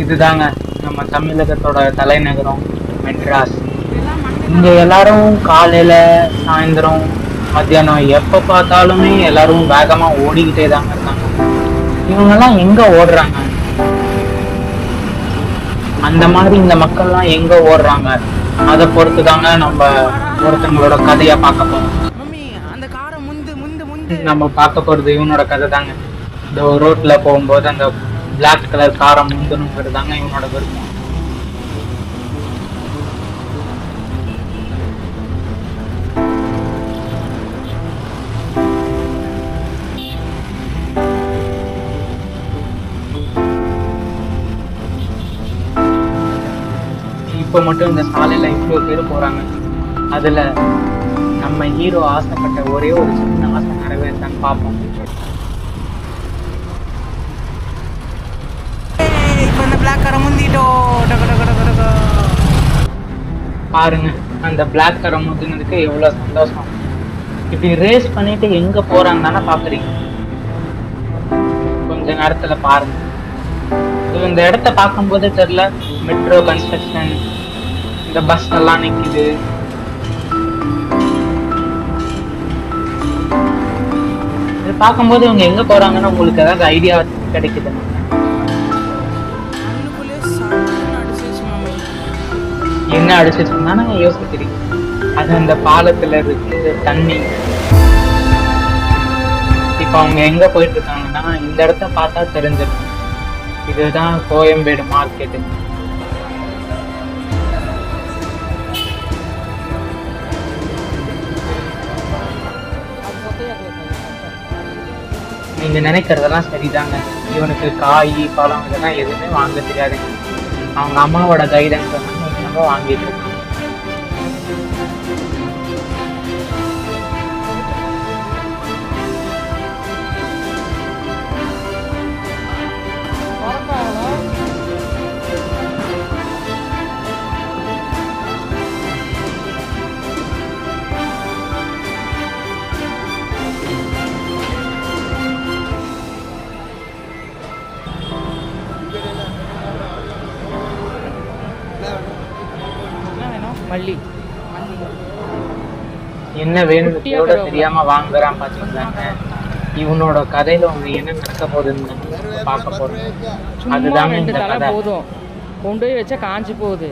இதுதாங்க நம்ம தமிழகத்தோட தலைநகரம் மெட்ராஸ். இங்க எல்லாரும் காலையில சாயந்தரம் மத்தியானம் எப்ப பார்த்தாலுமே எல்லாரும் வேகமா ஓடிக்கிட்டே தாங்க இருக்காங்க. இவங்கெல்லாம் எங்க ஓடுறாங்க? அந்த மாதிரி இந்த மக்கள்லாம் எங்க ஓடுறாங்க, அதை பொறுத்து தாங்க நம்ம ஒருத்தவங்களோட கதையா பார்க்க போறோம். நம்ம பார்க்க போறது இவனோட கதை தாங்க. இந்த ரோட்ல போகும்போது அந்த பிளாக் கலர் காரை முந்தணுங்கிறது தாங்க இவனோட விருப்பம். இப்ப மட்டும் இந்த சாலையில இவ்வளவு பேர் போறாங்க. அதுல நம்ம ஹீரோ ஆசைப்பட்ட ஒரே ஒரு சின்ன ஆசை நிறைவேற்றான்னு பார்ப்போம். பாருங்க, அந்த பிளாக் காரை முந்தினதுக்கு எவ்வளவு சந்தோஷம். இப்படி ரேஸ் பண்ணிட்டு எங்க போறாங்க தானே பாக்குறீங்க. கொஞ்ச நேரத்துல பாருங்க, இந்த இடத்த பார்க்கும்போது தெரியல, மெட்ரோ கன்ஸ்ட்ரக்ஷன், இந்த பஸ் எல்லாம் நிக்குது. இது பார்க்கும்போது இவங்க எங்க போறாங்கன்னு உங்களுக்கு ஏதாவது ஐடியா கிடைக்குது? என்ன அடிச்சுன்னா நாங்க யோசிக்கிறீங்க. அது அந்த பாலத்துல இருக்கு தண்ணி. இப்ப அவங்க எங்க போயிட்டு இருக்காங்கன்னா, இந்த இடத்த பார்த்தா தெரிஞ்சிடும். இதுதான் கோயம்பேடு மார்க்கெட்டு. நீங்க நினைக்கிறதெல்லாம் சரிதாங்க. இவனுக்கு காய் பழம் இதெல்லாம் எதுவுமே வாங்க தெரியாதுங்க. அவங்க அம்மாவோட கைடன்ஸ் வந்து வாங்கிட்டு இருக்காங்க. மல்லி என்ன வேணும் கூட தெரியாம வாங்குறான் பாத்தீங்களாங்க. இவனோட கதையில அவங்க என்ன நடக்க போகுதுன்னு பார்க்க போறோம். அதுதாங்க இந்த கதை. போதும், கொண்டு போய் வச்சா காஞ்சி போகுது.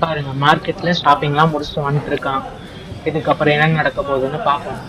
பாருங்க, மார்க்கெட்ல ஷாப்பிங்லாம் முடிச்சுட்டு வந்துட்டு இருக்கான். இதுக்கப்புறம் என்ன நடக்க போகுதுன்னு பார்ப்போம்.